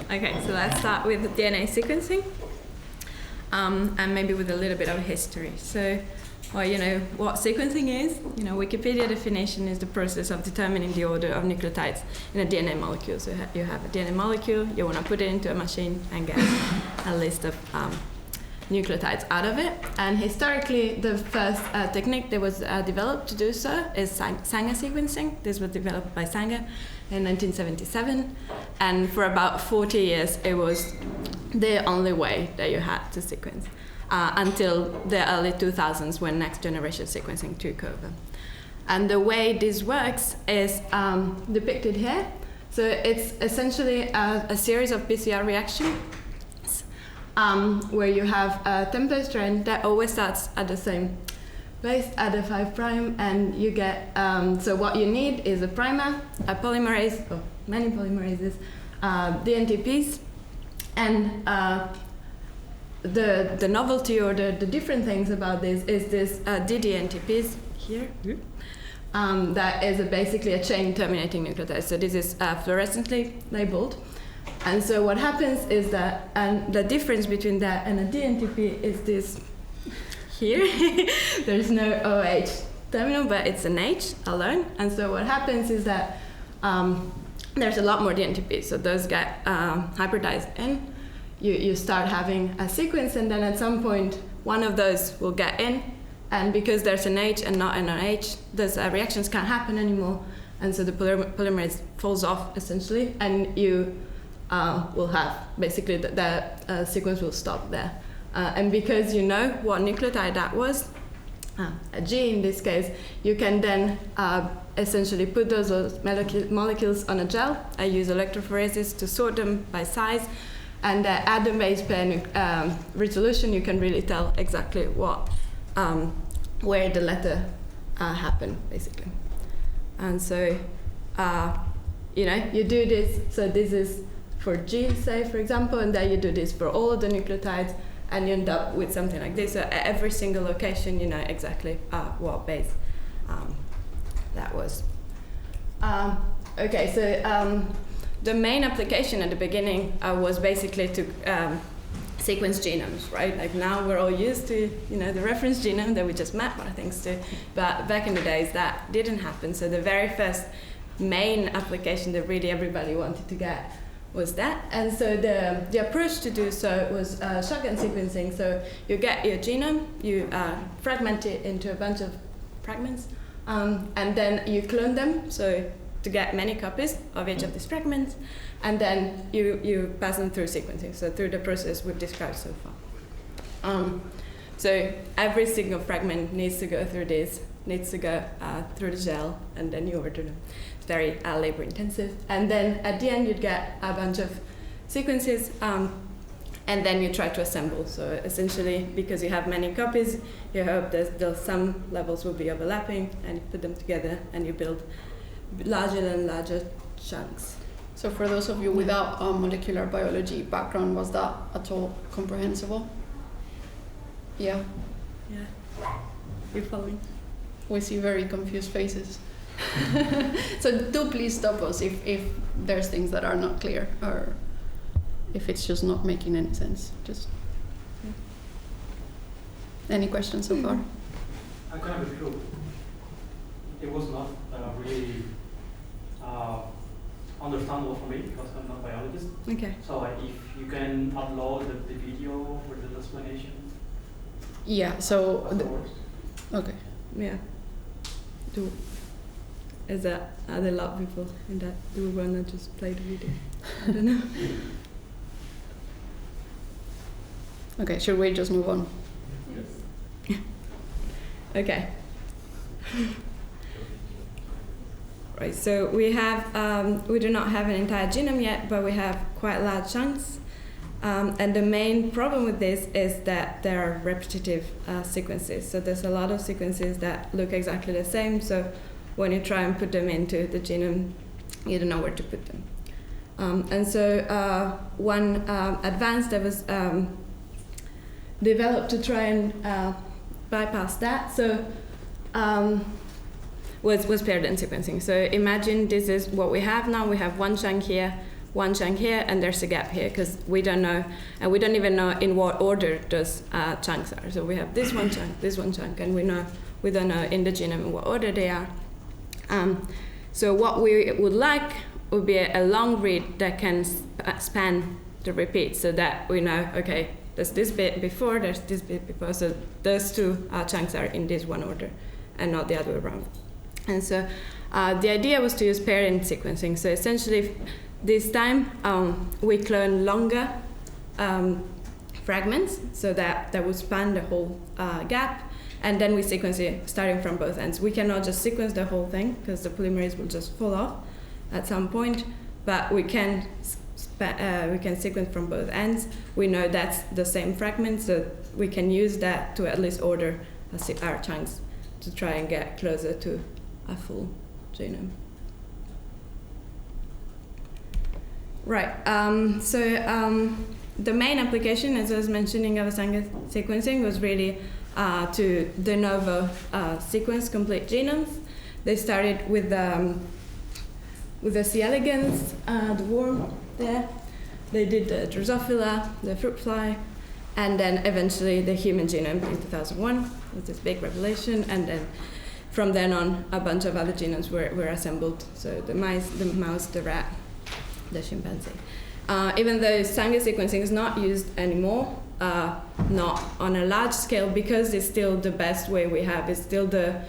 Okay, so let's start with DNA sequencing, and maybe with a little bit of history. So, well, you know what sequencing is. You know, Wikipedia definition is the process of determining the order of nucleotides in a DNA molecule. So you have a DNA molecule, you want to put it into a machine and get a list of nucleotides out of it. And historically, the first technique that was developed to do so is Sanger sequencing. This was developed by Sanger in 1977, and for about 40 years, it was the only way that you had to sequence. Until the early 2000s, when next generation sequencing took over. And the way this works is depicted here. So it's essentially a series of PCR reactions where you have a template strand that always starts at the same place, at the 5', and you get, so what you need is a primer, a polymerase, or many polymerases, DNTPs, and the novelty or the different things about this is this DDNTPs here. That is basically a chain terminating nucleotide. So this is fluorescently labeled. And so what happens is that, and the difference between that and a DNTP is this here. There's no OH terminal, but it's an H alone. And so what happens is that there's a lot more DNTPs. So those get hybridized in. You start having a sequence, and then at some point, one of those will get in, and because there's an H and not an OH, those reactions can't happen anymore, and so the polymerase falls off, essentially, and you will have, basically, the sequence will stop there. And because you know what nucleotide that was, a G in this case, you can then essentially put those molecules on a gel. I use electrophoresis to sort them by size. And at the base pair resolution, you can really tell exactly what, where the letter happened, basically. And so, you know, you do this. So this is for G, say, for example, and then you do this for all of the nucleotides, and you end up with something like this. So at every single location, you know exactly what base that was. Okay, so. The main application at the beginning was basically to sequence genomes, right? Like now we're all used to, you know, the reference genome that we just mapped our things to, but back in the days that didn't happen. So the very first main application that really everybody wanted to get was that. And so the approach to do so was shotgun sequencing. So you get your genome, you fragment it into a bunch of fragments, and then you clone them. So to get many copies of each of these fragments, and then you pass them through sequencing, so through the process we've described so far. So every single fragment needs to go through this, needs to go through the gel, and then you order them. It's very labor intensive. And then at the end you'd get a bunch of sequences, and then you try to assemble. So essentially, because you have many copies, you hope that some levels will be overlapping, and you put them together and you build larger and larger chunks. So for those of you without a molecular biology background, was that at all comprehensible? Yeah? Yeah. You're following? We see very confused faces. So do please stop us if there's things that are not clear, or if it's just not making any sense. Just any questions so far? I'm kind of sure. It was not really understandable for me because I'm not a biologist. Okay. So if you can upload the video for the explanation. Yeah. So. Okay. Yeah. Are there a lot of people in that? Do we want to just play the video? I don't know. Okay. Should we just move on? Yes. Okay. Right, so we do not have an entire genome yet, but we have quite large chunks. And the main problem with this is that there are repetitive sequences. So there's a lot of sequences that look exactly the same. So when you try and put them into the genome, you don't know where to put them. And so one advance that was developed to try and bypass that. So was paired end sequencing. So imagine this is what we have now. We have one chunk here, one chunk here and there's a gap here, because we don't know, and we don't even know in what order those chunks are. So we have this one chunk, and we don't know in the genome in what order they are. So what we would like would be a long read that can span the repeats, so that we know, okay, there's this bit before, there's this bit before, so those two chunks are in this one order and not the other way around. And so the idea was to use pairing sequencing. So essentially, this time we clone longer fragments, so that would span the whole gap, and then we sequence it starting from both ends. We cannot just sequence the whole thing, because the polymerase will just fall off at some point, but we can sequence from both ends. We know that's the same fragment, so we can use that to at least order our chunks to try and get closer to a full genome. Right, the main application, as I was mentioning, of Sanger sequencing was really to de novo sequence complete genomes. They started with the C. elegans, the worm there. They did the Drosophila, the fruit fly, and then eventually the human genome in 2001 with this big revelation, and then from then on a bunch of other genomes were assembled. So the mice, the rat, the chimpanzee. Even though Sanger sequencing is not used anymore, not on a large scale, because it's still the best way we have. It's still the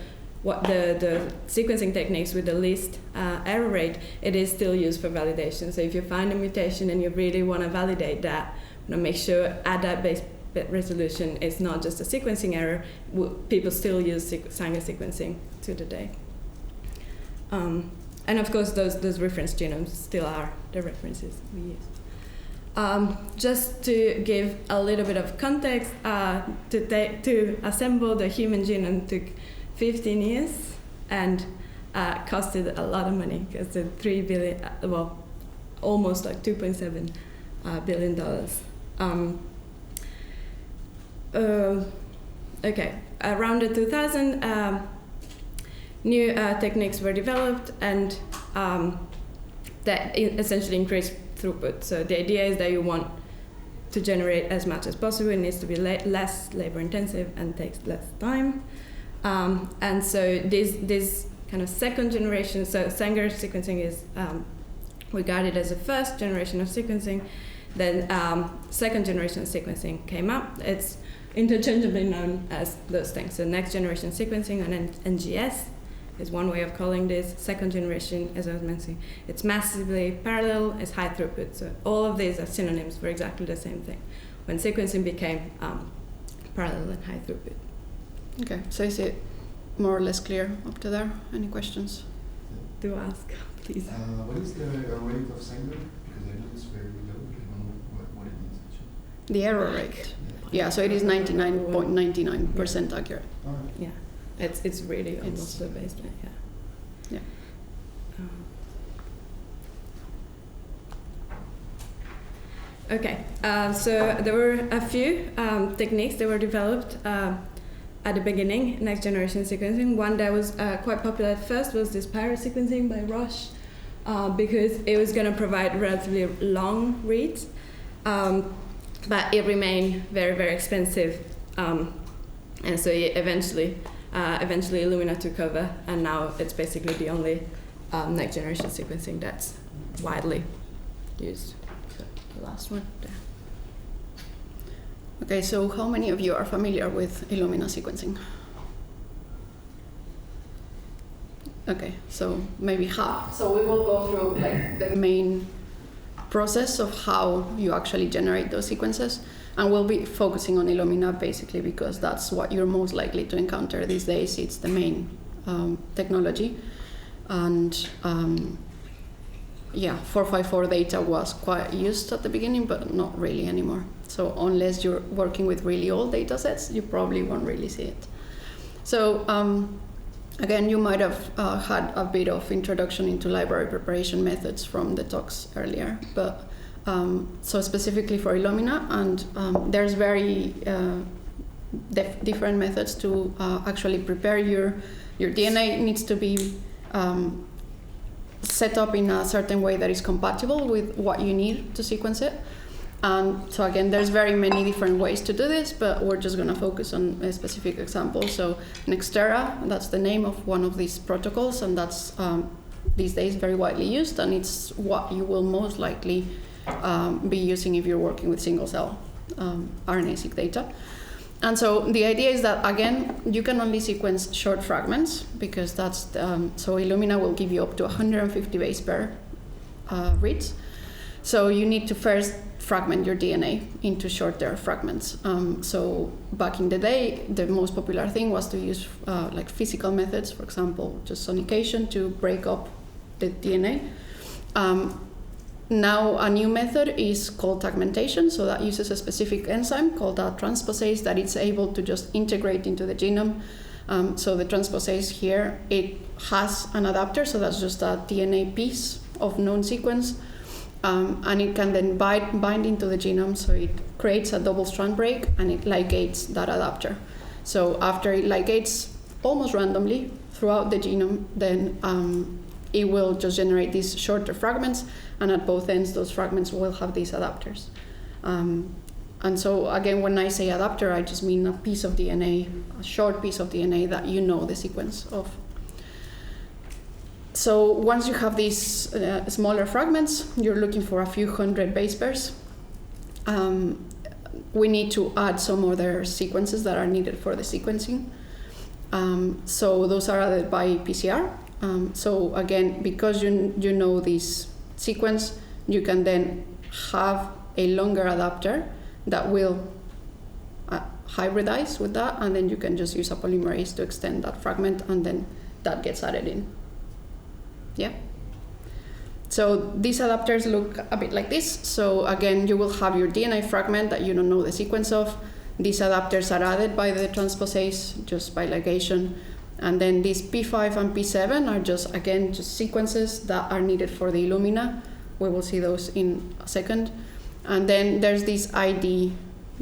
sequencing techniques with the least error rate. It is still used for validation. So if you find a mutation and you really want to validate that, make sure at that base resolution it's not just a sequencing error. People still use Sanger sequencing to the day. And of course, those reference genomes still are the references we use. Just to give a little bit of context, to assemble the human genome took 15 years and costed a lot of money, because the $3 billion, almost like $2.7 billion. Okay, around the 2000, new techniques were developed, and that essentially increased throughput. So the idea is that you want to generate as much as possible. It needs to be less labor intensive and takes less time. And so this kind of second generation, so Sanger sequencing is regarded as the first generation of sequencing. Then second generation sequencing came up. It's interchangeably known as those things. So next generation sequencing, and NGS is one way of calling this. Second generation, as I was mentioning, it's massively parallel, it's high throughput. So all of these are synonyms for exactly the same thing. When sequencing became parallel and high throughput. Okay, so is it more or less clear up to there? Any questions? Do ask, please. What is the rate of Sanger? Because I know it's very low. I don't know what it means actually. The error rate. Yeah, so it is 99.99% accurate. All right. Yeah, it's really almost the basement. Yeah. Yeah. Okay, so there were a few techniques that were developed at the beginning, next generation sequencing. One that was quite popular at first was this pyrosequencing by Roche, because it was going to provide relatively long reads, but it remained very, very expensive, and so eventually Illumina took over, and now it's basically the only next generation sequencing that's widely used. So the last one there. Okay, so how many of you are familiar with Illumina sequencing? Okay, so maybe half. So we will go through like the main process of how you actually generate those sequences, and we'll be focusing on Illumina basically because that's what you're most likely to encounter these days. It's the main technology, and 454 data was quite used at the beginning, but not really anymore. So unless you're working with really old data sets, you probably won't really see it. So again, you might have had a bit of introduction into library preparation methods from the talks earlier, but so specifically for Illumina, and there's very different methods to actually prepare your DNA. Needs to be set up in a certain way that is compatible with what you need to sequence it. And so again, there's very many different ways to do this, but we're just going to focus on a specific example. So Nextera, that's the name of one of these protocols, and that's these days very widely used, and it's what you will most likely be using if you're working with single-cell RNA-seq data. And so the idea is that, again, you can only sequence short fragments, because that's so Illumina will give you up to 150 base pair reads. So you need to first fragment your DNA into shorter fragments. So back in the day, the most popular thing was to use like physical methods, for example, just sonication to break up the DNA. Now a new method is called tagmentation, so that uses a specific enzyme called a transposase that it's able to just integrate into the genome. So the transposase here, it has an adapter, so that's just a DNA piece of known sequence. And it can then bind into the genome, so it creates a double strand break and it ligates that adapter. So after it ligates almost randomly throughout the genome, then it will just generate these shorter fragments, and at both ends those fragments will have these adapters. And so again, when I say adapter, I just mean a piece of DNA, a short piece of DNA that you know the sequence of. So once you have these smaller fragments, you're looking for a few hundred base pairs. We need to add some other sequences that are needed for the sequencing. So those are added by PCR. So again, because you know this sequence, you can then have a longer adapter that will hybridize with that, and then you can just use a polymerase to extend that fragment, and then that gets added in. Yeah. So these adapters look a bit like this. So again, you will have your DNA fragment that you don't know the sequence of. These adapters are added by the transposase, just by ligation. And then these P5 and P7 are just, again, just sequences that are needed for the Illumina. We will see those in a second. And then there's this ID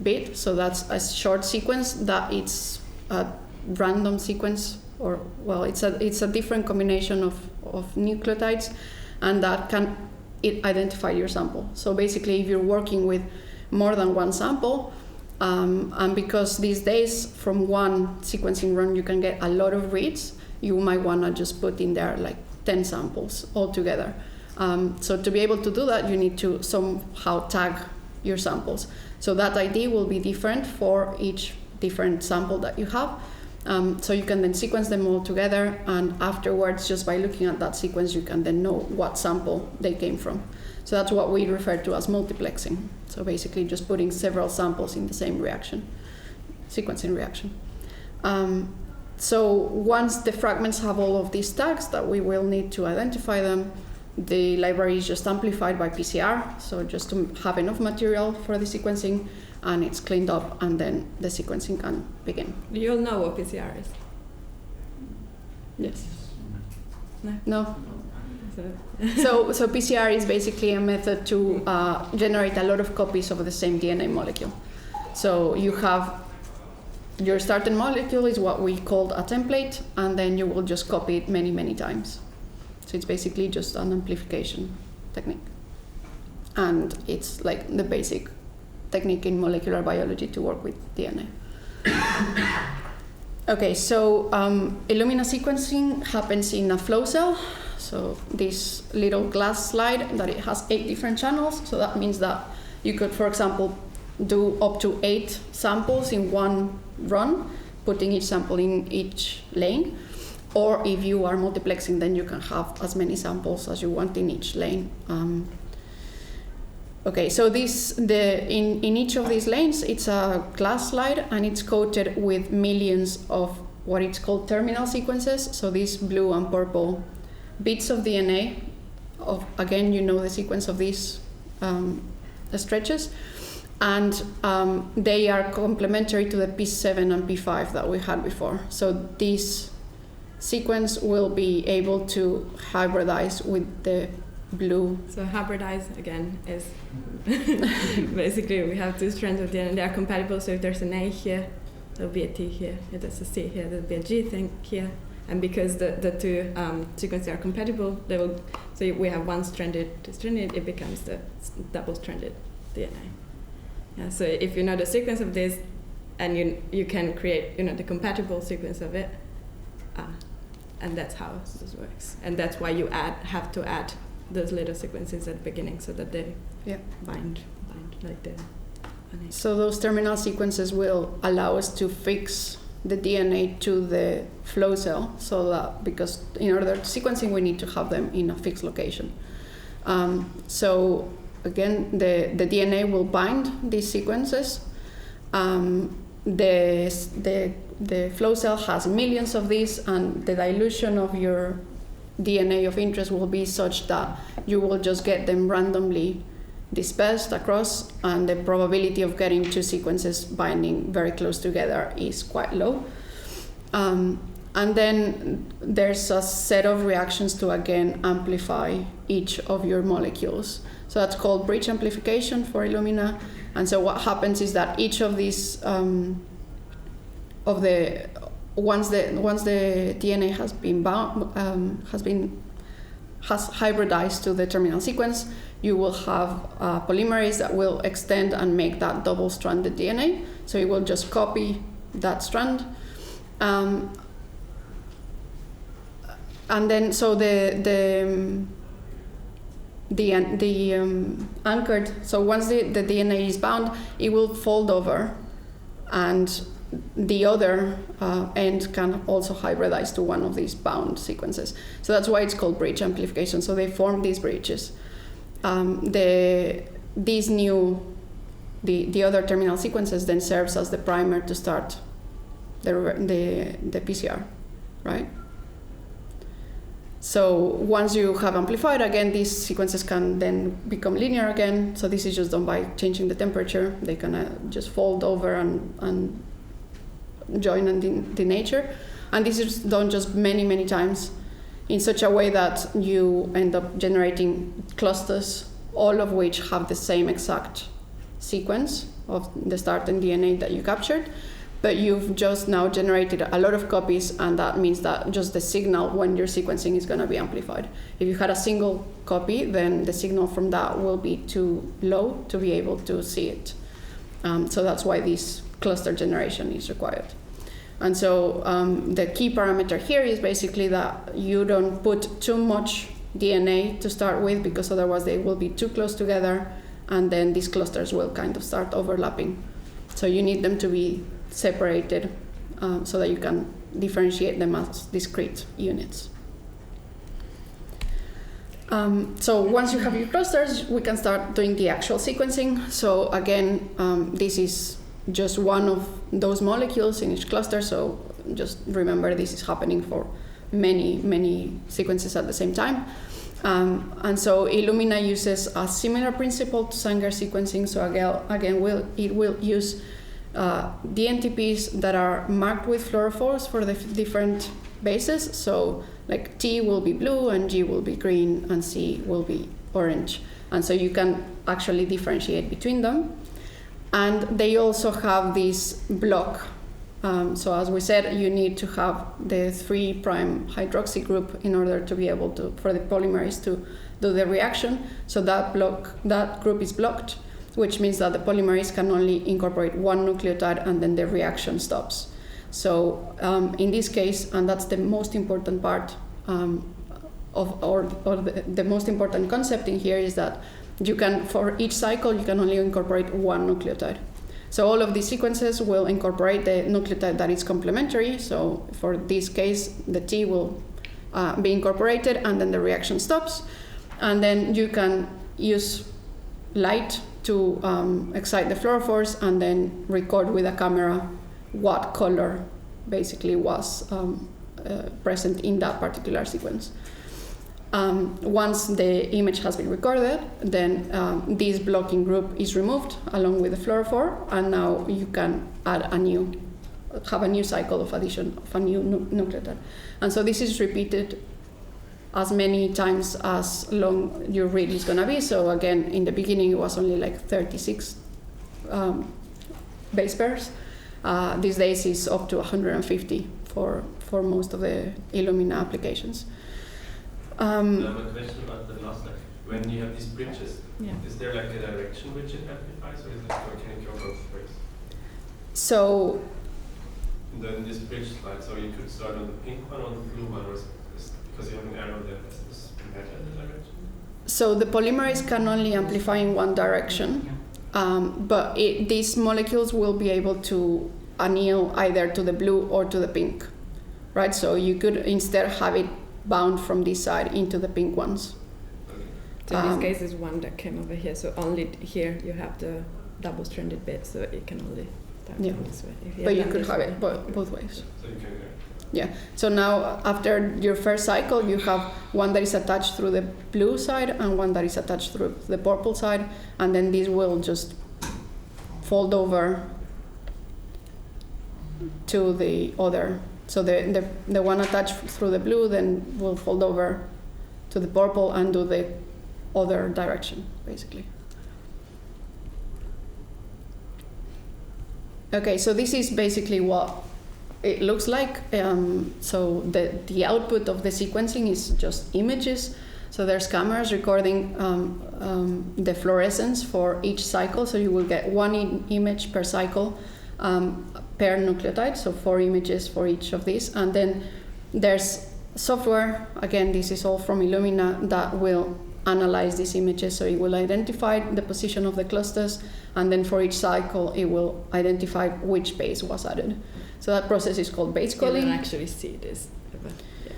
bit. So that's a short sequence that it's a random sequence, or, well, it's a different combination of nucleotides, and that can identify your sample. So basically, if you're working with more than one sample, and because these days from one sequencing run you can get a lot of reads, you might want to just put in there like 10 samples altogether. So to be able to do that, you need to somehow tag your samples. So that ID will be different for each different sample that you have. So you can then sequence them all together, and afterwards, just by looking at that sequence, you can then know what sample they came from. So that's what we refer to as multiplexing. So basically just putting several samples in the same reaction, sequencing reaction. So once the fragments have all of these tags that we will need to identify them, the library is just amplified by PCR, so just to have enough material for the sequencing, and it's cleaned up, and then the sequencing can begin. Do you all know what PCR is? Yes. No? So PCR is basically a method to generate a lot of copies of the same DNA molecule. So you have your starting molecule is what we called a template, and then you will just copy it many, many times. So it's basically just an amplification technique. And it's like the basic technique in molecular biology to work with DNA. Okay, so Illumina sequencing happens in a flow cell. So this little glass slide that it has 8 different channels. So that means that you could, for example, do up to 8 samples in one run, putting each sample in each lane. Or if you are multiplexing, then you can have as many samples as you want in each lane. Okay, so in each of these lanes, it's a glass slide, and it's coated with millions of what it's called terminal sequences. So these blue and purple bits of DNA, again, you know the sequence of these stretches, and they are complementary to the P7 and P5 that we had before. So this sequence will be able to hybridize with the blue. So hybridize again is basically we have 2 strands of DNA, they are compatible. So if there's an A here, there'll be a T here. If there's a C here, there'll be a G thing here. And because the two sequences are compatible, so we have one stranded, two-stranded, it becomes the double-stranded DNA. Yeah, so if you know the sequence of this, and you can create the compatible sequence of it, and that's how this works. And that's why you have to add those little sequences at the beginning so that they bind like the RNA. So those terminal sequences will allow us to fix the DNA to the flow cell, so that because in order to sequencing we need to have them in a fixed location. So again, the DNA will bind these sequences. The flow cell has millions of these, and the dilution of your DNA of interest will be such that you will just get them randomly dispersed across, and the probability of getting two sequences binding very close together is quite low. And then there's a set of reactions to again amplify each of your molecules. So that's called bridge amplification for Illumina. And so what happens is that each of these once the DNA has been has hybridized to the terminal sequence, you will have a polymerase that will extend and make that double-stranded DNA. So it will just copy that strand, and then so the anchored. So once the DNA is bound, it will fold over, and the other end can also hybridize to one of these bound sequences. So that's why it's called bridge amplification. So they form these bridges. The other terminal sequences then serves as the primer to start the PCR, right? So once you have amplified, again, these sequences can then become linear again. So this is just done by changing the temperature. They can just fold over and join and denature. And this is done just many, many times in such a way that you end up generating clusters, all of which have the same exact sequence of the starting DNA that you captured. But you've just now generated a lot of copies, and that means that just the signal when you're sequencing is going to be amplified. If you had a single copy, then the signal from that will be too low to be able to see it. So that's why this cluster generation is required. And so the key parameter here is basically that you don't put too much DNA to start with, because otherwise they will be too close together, and then these clusters will kind of start overlapping. So you need them to be separated so that you can differentiate them as discrete units. So once you have your clusters, we can start doing the actual sequencing. So again, this is just one of those molecules in each cluster. So just remember, this is happening for many, many sequences at the same time. And so Illumina uses a similar principle to Sanger sequencing. So again, it will use DNTPs that are marked with fluorophores for the different bases. So like T will be blue, and G will be green, and C will be orange. And so you can actually differentiate between them. And they also have this block. So as we said, you need to have the 3' hydroxy group in order to be able to, for the polymerase to do the reaction. So that group is blocked, which means that the polymerase can only incorporate one nucleotide, and then the reaction stops. So in this case, and that's the most important part the most important concept in here, is that you can, for each cycle, you can only incorporate one nucleotide. So all of these sequences will incorporate the nucleotide that is complementary. So for this case, the T will be incorporated, and then the reaction stops. And then you can use light to excite the fluorophores, and then record with a camera what color basically was present in that particular sequence. Once the image has been recorded, then this blocking group is removed along with the fluorophore, and now you can have a new cycle of addition of a new nucleotide. And so this is repeated as many times as long your read is going to be. So again, in the beginning it was only like 36 base pairs. These days it's up to 150 for for most of the Illumina applications. I have a question about the last slide. When you have these bridges, is there like a direction which it amplifies, or can it go both ways? So. And then this bridge slide, so you could start on the pink one or the blue one, or because you have an arrow there, is this matter the direction? So the polymerase can only amplify in one direction, but these molecules will be able to anneal either to the blue or to the pink, right? So you could instead have it bound from this side into the pink ones. So in this case, is one that came over here. So only here you have the double-stranded bit, so it can only start this way. But you could have it both ways. So you can go. Yeah. So now, after your first cycle, you have one that is attached through the blue side and one that is attached through the purple side, and then these will just fold over to the other. So the one attached through the blue then will fold over to the purple and do the other direction, basically. Okay, so this is basically what it looks like. So the output of the sequencing is just images. So there's cameras recording the fluorescence for each cycle. So you will get one image per cycle per nucleotide, so 4 images for each of these. And then there's software, again, this is all from Illumina, that will analyze these images. So it will identify the position of the clusters, and then for each cycle it will identify which base was added. So that process is called base calling. You don't actually see this, but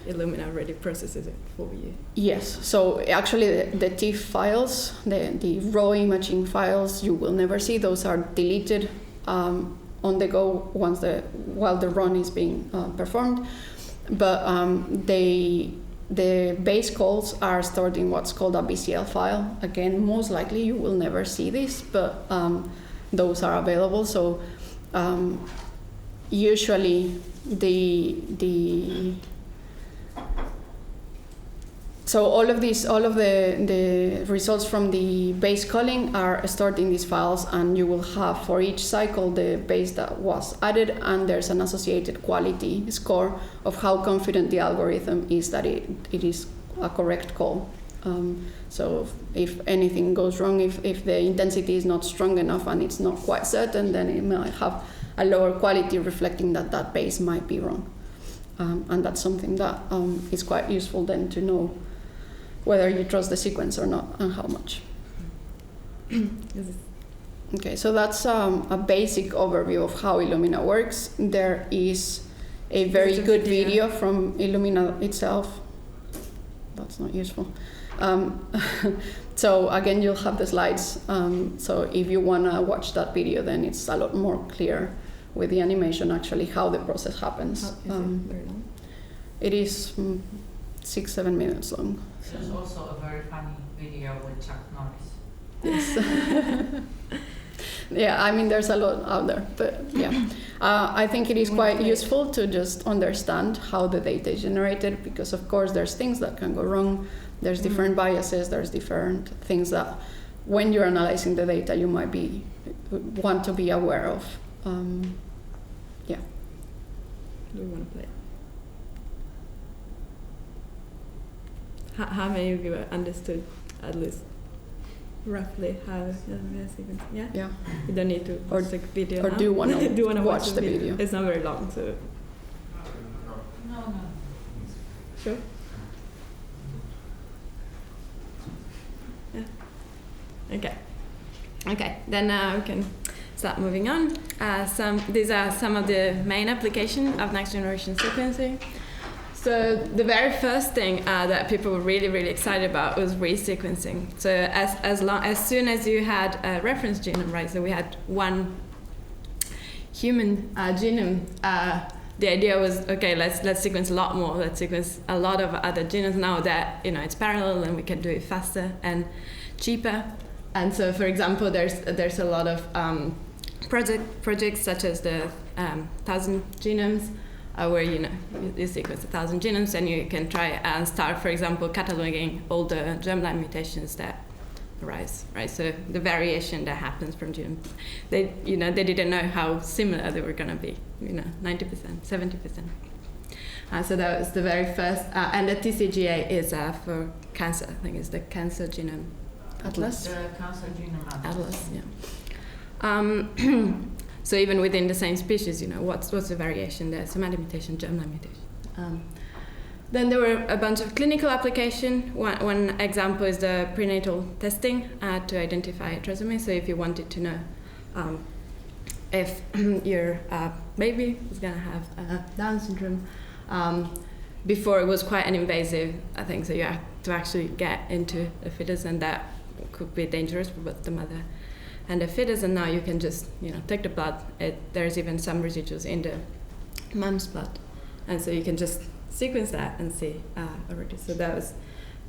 Illumina already processes it for you. Yes, so actually the TIFF files, the raw imaging files, you will never see. Those are deleted on the go while the run is being performed. But the base calls are stored in what's called a BCL file. Again, most likely you will never see this, but those are available. So usually so all of the results from the base calling are stored in these files, and you will have for each cycle the base that was added, and there's an associated quality score of how confident the algorithm is that it is a correct call. So if anything goes wrong, if the intensity is not strong enough and it's not quite certain, then it might have a lower quality reflecting that that base might be wrong. And that's something that is quite useful then to know whether you trust the sequence or not and how much. Okay, so that's a basic overview of how Illumina works. There is a very good video from Illumina itself. That's not useful. So again, you'll have the slides. So if you want to watch that video, then it's a lot more clear with the animation actually how the process happens. Is it very long? It is 6-7 minutes long. There's also a very funny video with Chuck Norris. Yes. Yeah, I mean, there's a lot out there, but yeah. I think it is quite useful to just understand how the data is generated, because of course there's things that can go wrong. There's different biases, there's different things that when you're analyzing the data you might want to be aware of. Yeah. Do you want to play? How many of you understood, at least roughly, how the sequence? Yeah. Yeah. You don't need to watch the video. Or now. do you want to watch the video? It's not very long, so. No. Sure. Yeah. Okay. Then we can start moving on. These are some of the main applications of next generation sequencing. So the very first thing that people were really, really excited about was resequencing. So as soon as you had a reference genome, right? So we had one human genome. The idea was, okay, let's sequence a lot more. Let's sequence a lot of other genomes now that it's parallel and we can do it faster and cheaper. And so, for example, there's a lot of projects such as the 1,000 genomes. Where you sequence 1,000 genomes and you can try and start, for example, cataloging all the germline mutations that arise, right? So the variation that happens from genomes, they didn't know how similar they were going to be, 90%, 70%. So that was the very first, and the TCGA is for cancer. I think it's the Cancer Genome Atlas. The Cancer Genome Atlas, yeah. So even within the same species, what's the variation there? Somatic mutation, germline mutation. Then there were a bunch of clinical application. One example is the prenatal testing to identify trisomy. So if you wanted to know if your baby is going to have Down syndrome, before it was quite an invasive thing. So you have to actually get into the fetus, and that could be dangerous for both the mother and the fetus. And now you can just take the blood. There's even some residuals in the mom's blood, and so you can just sequence that and see already. So that was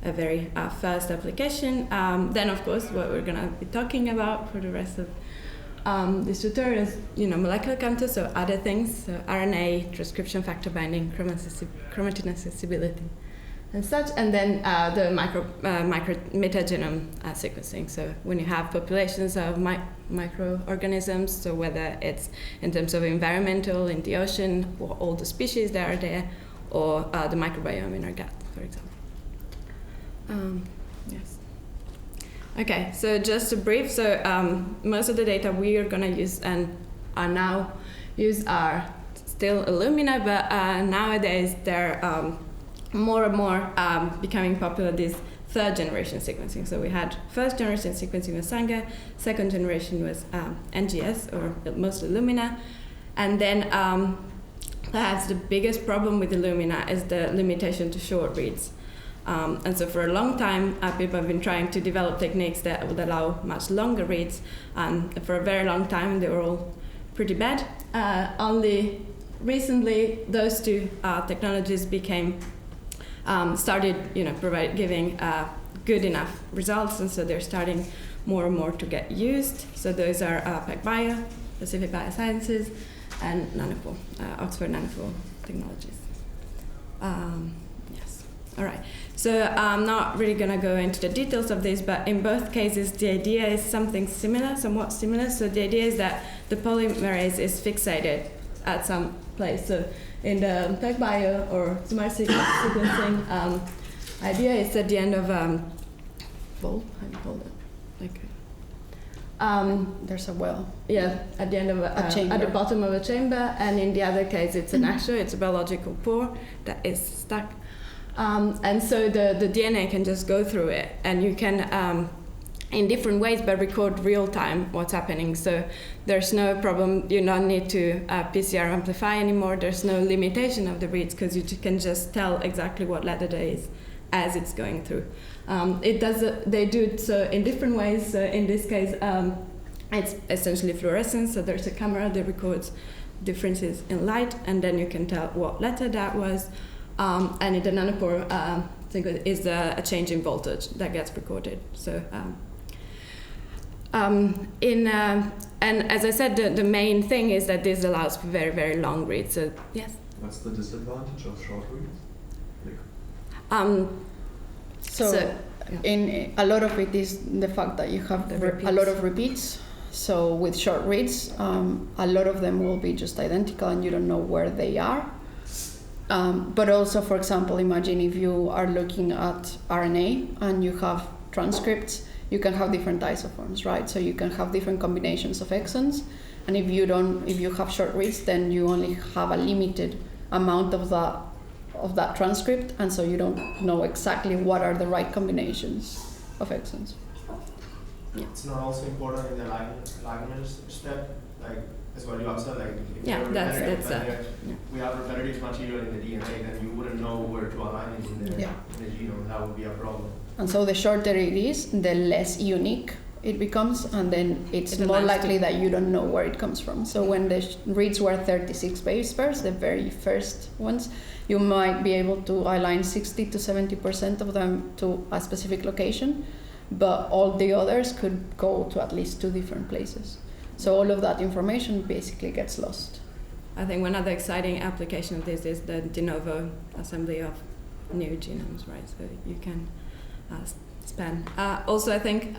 a very first application. Then of course what we're gonna be talking about for the rest of this tutorial is molecular counters, so other things, so RNA, transcription factor binding, chromatin accessibility and such, and then the micro metagenome sequencing. So when you have populations of microorganisms, so whether it's in terms of environmental in the ocean, or all the species that are there, or the microbiome in our gut, for example. Yes. Okay, so just a brief. So most of the data we are going to use and are now use are still Illumina, but nowadays they're more and more becoming popular, this third generation sequencing. So we had first generation sequencing with Sanger, second generation was NGS, or mostly Illumina, and then perhaps the biggest problem with Illumina is the limitation to short reads. And so for a long time, people have been trying to develop techniques that would allow much longer reads. And for a very long time, they were all pretty bad. Only recently, those two technologies started giving good enough results. And so they're starting more and more to get used. So those are PacBio, Pacific Biosciences, and Nanopore, Oxford Nanopore Technologies. Yes, all right. So I'm not really going to go into the details of this, but in both cases, the idea is something similar, somewhat similar. So the idea is that the polymerase is fixated at some place. So in the PacBio or smart sequencing idea, it's at the end of bowl. How do you call it? There's a well. Yeah, at the end of a chamber. At the bottom of a chamber, and in the other case, it's an it's a biological pore that is stuck, and so the DNA can just go through it, and you can, in different ways, but record real time what's happening. So there's no problem. You don't need to PCR amplify anymore. There's no limitation of the reads because you can just tell exactly what letter there is as it's going through. They do it so in different ways. So in this case, it's essentially fluorescence. So there's a camera that records differences in light, and then you can tell what letter that was. And in the nanopore, is a change in voltage that gets recorded. So and as I said, the main thing is that this allows for very, very long reads. So yes. What's the disadvantage of short reads? So in a lot of it is the fact that you have a lot of repeats. So with short reads, a lot of them will be just identical and you don't know where they are. But also, for example, imagine if you are looking at RNA and you have transcripts, you can have different isoforms, right? So you can have different combinations of exons. And if you have short reads, then you only have a limited amount of that transcript, and so you don't know exactly what are the right combinations of exons. Yeah. It's not also important in the alignment step, like as well. You also like if we have repetitive material in the DNA, then you wouldn't know where to align it in the genome. That would be a problem. And so the shorter it is, the less unique it becomes, and then it's more likely that you don't know where it comes from. So when the reads were 36 base pairs, the very first ones, you might be able to align 60 to 70% of them to a specific location, but all the others could go to at least 2 different places. So all of that information basically gets lost. I think one other exciting application of this is the de novo assembly of new genomes, right? So you can span. Also, I think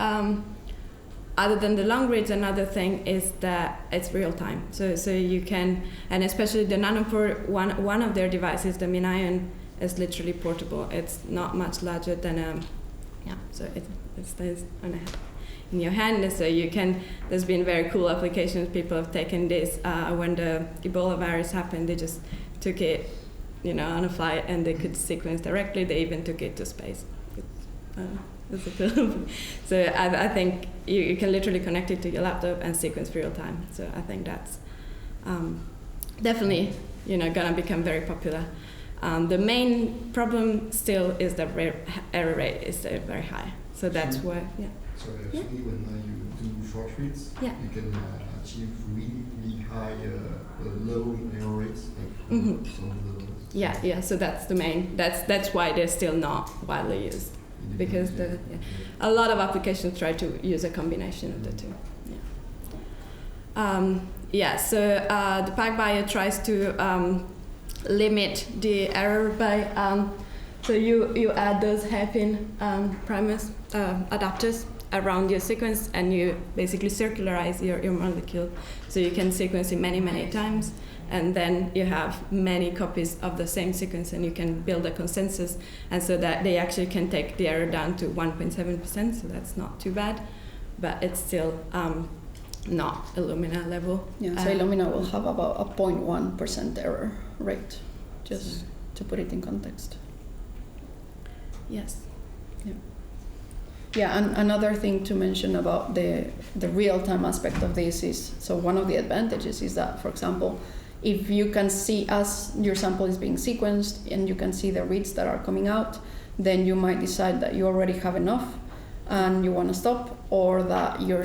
other than the long reads, another thing is that it's real time. So you can, and especially the nanopore, one of their devices, the MinION, is literally portable. It's not much larger than so it stays in your hand. So you can. There's been very cool applications. People have taken this when the Ebola virus happened. They just took it, on a flight, and they could sequence directly. They even took it to space. So I think you can literally connect it to your laptop and sequence real time. So I think that's definitely gonna become very popular. The main problem still is that error rate is very high. So that's why. So actually, when you do short reads, you can achieve really high, low error rates. Like some of the levels. Yeah. So that's the main. That's why they're still not widely used. Because a lot of applications try to use a combination of the two. So the PacBio tries to limit the error by so you add those hairpin primers adapters around your sequence, and you basically circularize your molecule, so you can sequence it many times. And then you have many copies of the same sequence, and you can build a consensus, and so that they actually can take the error down to 1.7%, so that's not too bad, but it's still not Illumina level. So Illumina will have about a 0.1% error rate, just to put it in context. Yes. Yeah, and another thing to mention about the real-time aspect of this is, so one of the advantages is that, for example, if you can see as your sample is being sequenced and you can see the reads that are coming out, then you might decide that you already have enough and you want to stop, or that your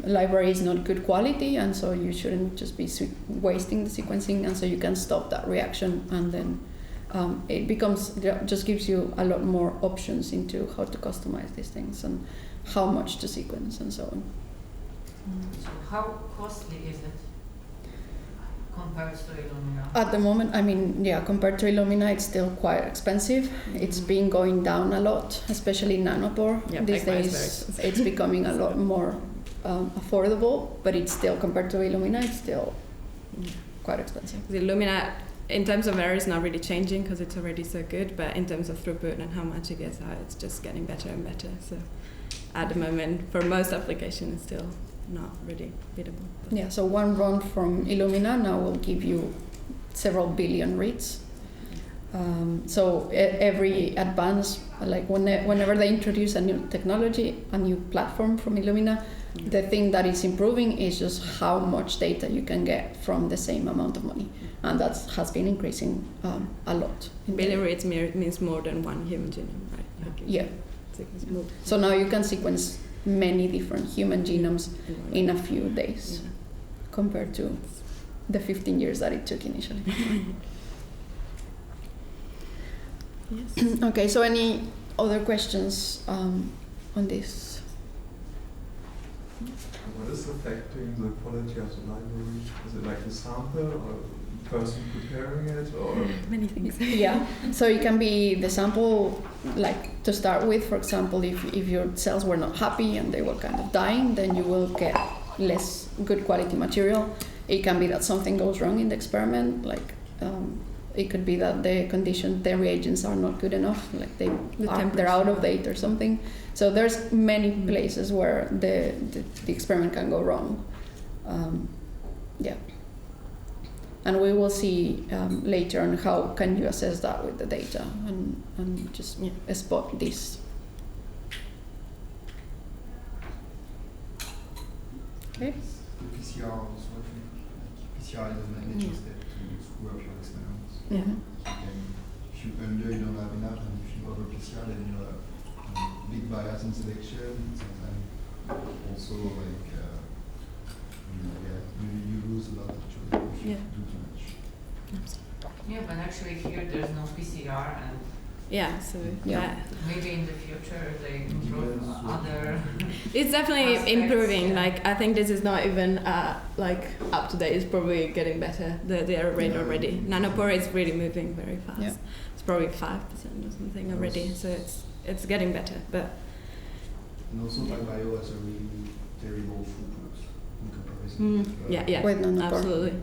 library is not good quality, and so you shouldn't just be wasting the sequencing, and so you can stop that reaction, and then it just gives you a lot more options into how to customize these things and how much to sequence and so on. So how costly is it compared to Illumina? At the moment, compared to Illumina, it's still quite expensive. It's been going down a lot, especially nanopore. These days, it's becoming a lot more affordable, but it's still, compared to Illumina, it's still quite expensive. The Illumina, in terms of error, is not really changing because it's already so good, but in terms of throughput and how much it gets out, it's just getting better and better. So at the moment, for most applications, it's still not really beatable. So one run from Illumina now will give you several billion reads. So every advance, like whenever they introduce a new technology, a new platform from Illumina, the thing that is improving is just how much data you can get from the same amount of money. And that has been increasing a lot. Billion reads means more than one human genome, right? So now you can sequence many different human genomes in a few days, compared to the 15 years that it took initially. Okay, so any other questions on this? What is affecting the quality of the library? Is it like the sample or the person preparing it, or many things? So it can be the sample, like to start with. For example, if your cells were not happy and they were kind of dying, then you will get less good quality material. It can be that something goes wrong in the experiment, like it could be that the reagents are not good enough, like they're out of date or something. So there's many places where the experiment can go wrong. And we will see later on how can you assess that with the data and just spot this. Okay. The PCR was working. PCR is a mandatory step to screw up your experiments. If you under, you don't have enough, and if you over PCR, then you have big bias in selection. Sometimes also you lose a lot actually if you do too much. Yeah, but actually here there's no PCR, and maybe in the future they improve other. It's definitely aspects, improving. Like I think this is not even like up to date. It's probably getting better. The error rate already. Nanopore is really moving very fast. It's probably 5% or something already. So it's getting better. But and also PacBio has a really terrible throughput in comparison. With nanopore. Absolutely.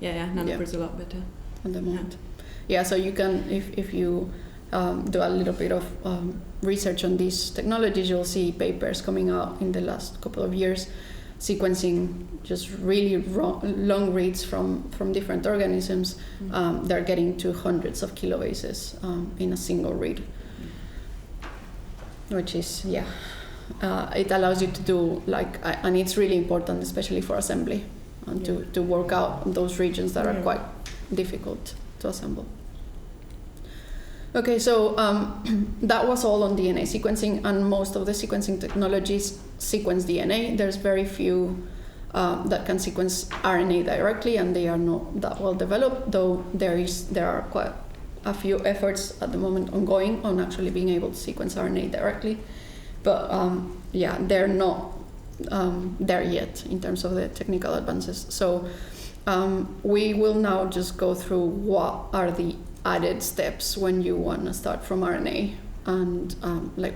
Yeah. Nanopore is a lot better at the moment. Yeah, so you can, if you do a little bit of research on these technologies, you'll see papers coming out in the last couple of years sequencing just really long reads from different organisms. They're getting to hundreds of kilobases in a single read, which is, it allows you to do and it's really important, especially for assembly, and to work out those regions that are quite difficult to assemble. Okay, so that was all on DNA sequencing, and most of the sequencing technologies sequence DNA. There's very few that can sequence RNA directly, and they are not that well developed, though there are quite a few efforts at the moment ongoing on actually being able to sequence RNA directly. But they're not there yet in terms of the technical advances. So we will now just go through what are the added steps when you want to start from RNA, and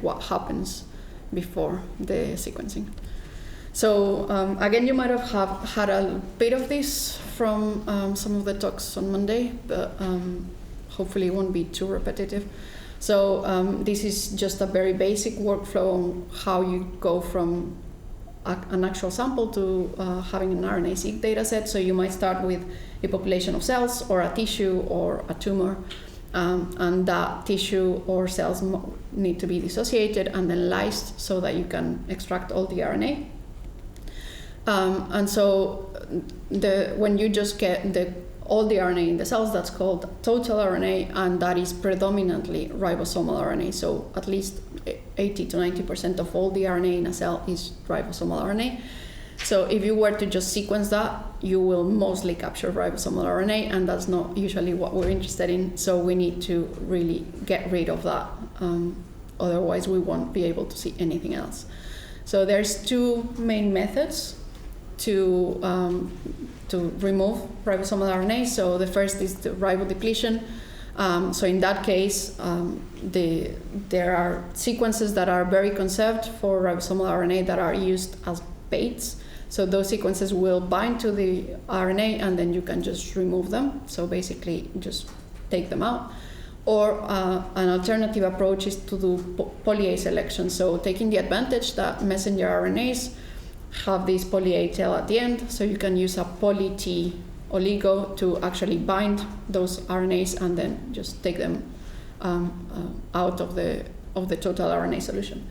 what happens before the sequencing. So again, you might have had a bit of this from some of the talks on Monday, but hopefully it won't be too repetitive. So this is just a very basic workflow on how you go from an actual sample to having an RNA-seq data set. So you might start with a population of cells or a tissue or a tumor, and that tissue or cells need to be dissociated and then lysed so that you can extract all the RNA. And so when you just get all the RNA in the cells, that's called total RNA, and that is predominantly ribosomal RNA. So at least 80 to 90% of all the RNA in a cell is ribosomal RNA. So if you were to just sequence that, you will mostly capture ribosomal RNA, and that's not usually what we're interested in. So we need to really get rid of that. Otherwise, we won't be able to see anything else. So there's two main methods to remove ribosomal RNA. So the first is the ribodepletion. So in that case, there are sequences that are very conserved for ribosomal RNA that are used as baits. So those sequences will bind to the RNA, and then you can just remove them. So basically, just take them out. Or an alternative approach is to do poly-A selection. So taking the advantage that messenger RNAs have this poly-A tail at the end, so you can use a poly-T oligo to actually bind those RNAs and then just take them out of the total RNA solution.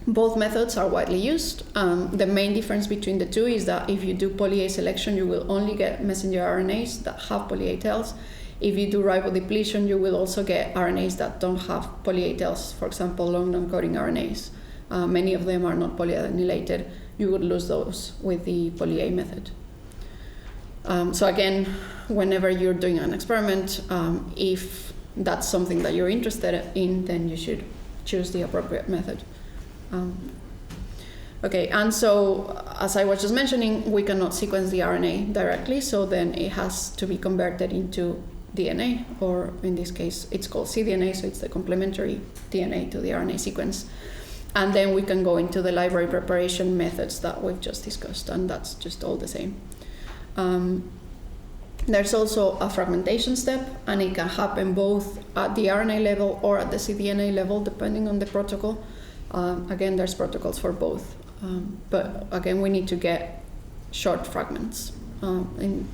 Both methods are widely used. The main difference between the two is that if you do poly-A selection, you will only get messenger RNAs that have poly-A tails. If you do ribodepletion, you will also get RNAs that don't have poly-A tails, for example, long non-coding RNAs. Many of them are not polyadenylated. You would lose those with the poly-A method. So again, whenever you're doing an experiment, if that's something that you're interested in, then you should choose the appropriate method. Okay, and so as I was just mentioning, we cannot sequence the RNA directly, so then it has to be converted into DNA, or in this case, it's called cDNA, so it's the complementary DNA to the RNA sequence. And then we can go into the library preparation methods that we've just discussed, and that's just all the same. There's also a fragmentation step, and it can happen both at the RNA level or at the cDNA level, depending on the protocol. Again, there's protocols for both. But again, we need to get short fragments,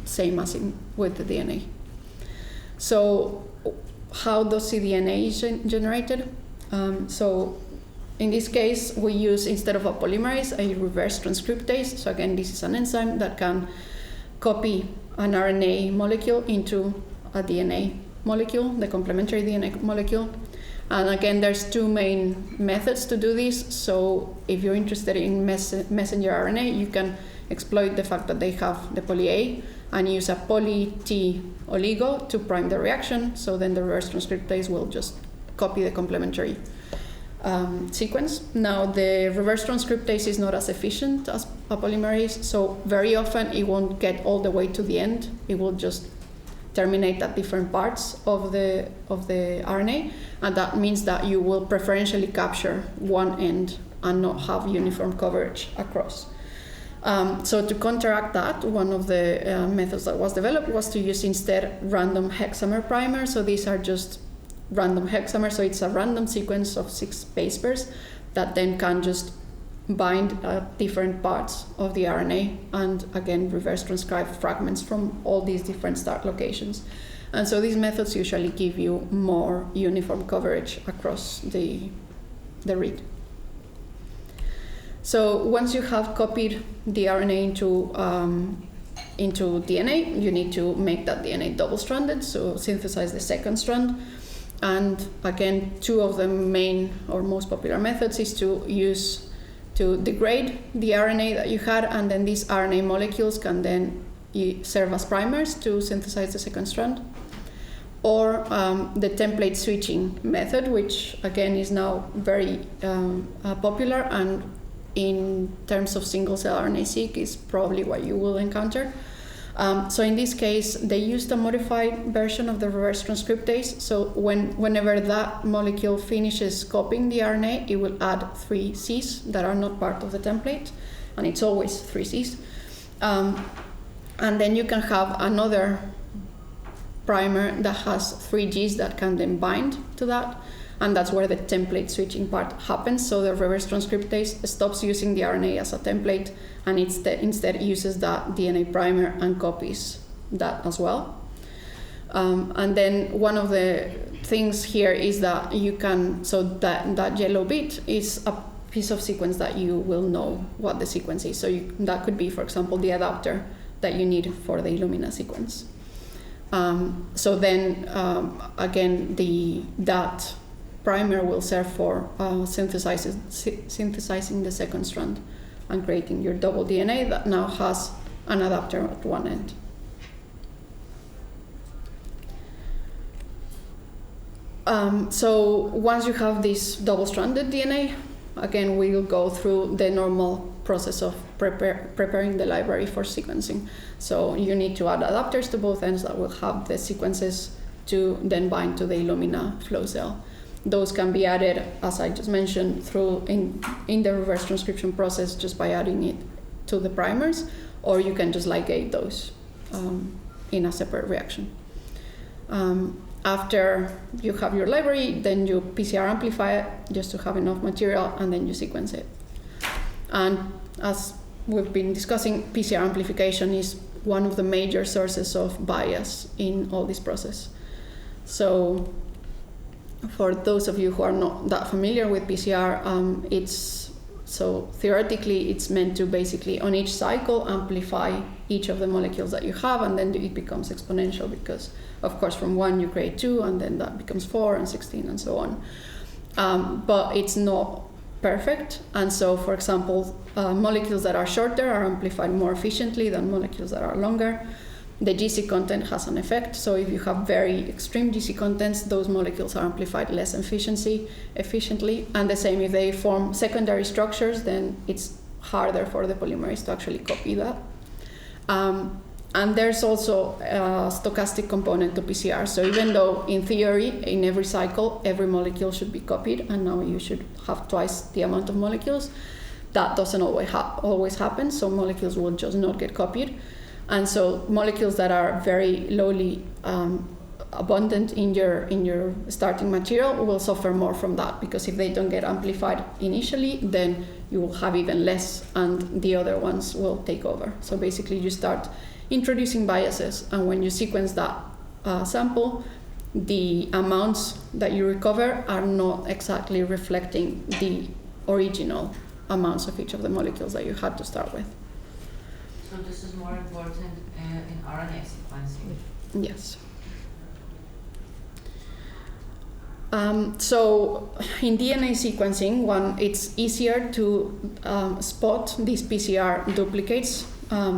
same as with the DNA. So how does cDNA is generated? So in this case, we use, instead of a polymerase, a reverse transcriptase. So again, this is an enzyme that can copy an RNA molecule into a DNA molecule, the complementary DNA molecule. And again, there's two main methods to do this. So if you're interested in messenger RNA, you can exploit the fact that they have the poly-A and use a poly-T oligo to prime the reaction. So then the reverse transcriptase will just copy the complementary sequence. Now, the reverse transcriptase is not as efficient as a polymerase, so very often it won't get all the way to the end. It will just terminate at different parts of the RNA, and that means that you will preferentially capture one end and not have uniform coverage across. So to counteract that, one of the methods that was developed was to use instead random hexamer primers. So these are just random hexamers, so it's a random sequence of 6 base pairs that then can just bind different parts of the RNA and again reverse transcribe fragments from all these different start locations. And so these methods usually give you more uniform coverage across the read. So once you have copied the RNA into DNA, you need to make that DNA double-stranded, so synthesize the second strand. And again, 2 of the main or most popular methods is to degrade the RNA that you had, and then these RNA molecules can then serve as primers to synthesize the second strand. Or the template switching method, which again is now very popular, and in terms of single-cell RNA-seq is probably what you will encounter. So in this case, they used a modified version of the reverse transcriptase. So whenever that molecule finishes copying the RNA, it will add 3 Cs that are not part of the template, and it's always 3 Cs. And then you can have another primer that has 3 Gs that can then bind to that, and that's where the template switching part happens. So the reverse transcriptase stops using the RNA as a template, and instead uses that DNA primer and copies that as well. And then one of the things here is that you can, so that yellow bit is a piece of sequence that you will know what the sequence is. So that could be, for example, the adapter that you need for the Illumina sequence. So then, again, that primer will serve for synthesizing the second strand and creating your double DNA that now has an adapter at one end. So once you have this double-stranded DNA, again, we'll go through the normal process of preparing the library for sequencing. So you need to add adapters to both ends that will have the sequences to then bind to the Illumina flow cell. Those can be added, as I just mentioned, through in the reverse transcription process just by adding it to the primers, or you can just ligate those in a separate reaction. After you have your library, then you PCR amplify it just to have enough material, and then you sequence it. And as we've been discussing, PCR amplification is one of the major sources of bias in all this process. So for those of you who are not that familiar with PCR, theoretically it's meant to basically on each cycle amplify each of the molecules that you have, and then it becomes exponential because, of course, from 1 you create 2, and then that becomes 4 and 16 and so on. But it's not perfect, and so, for example, molecules that are shorter are amplified more efficiently than molecules that are longer. The GC content has an effect, so if you have very extreme GC contents, those molecules are amplified less efficiently, and the same if they form secondary structures, then it's harder for the polymerase to actually copy that. And there's also a stochastic component to PCR, so even though in theory, in every cycle, every molecule should be copied, and now you should have twice the amount of molecules, that doesn't always happen, so molecules will just not get copied. And so molecules that are very lowly abundant in your starting material will suffer more from that, because if they don't get amplified initially, then you will have even less, and the other ones will take over. So basically you start introducing biases, and when you sequence that sample, the amounts that you recover are not exactly reflecting the original amounts of each of the molecules that you had to start with. So this is more important in RNA sequencing? Yes. So in DNA sequencing, it's easier to spot these PCR duplicates.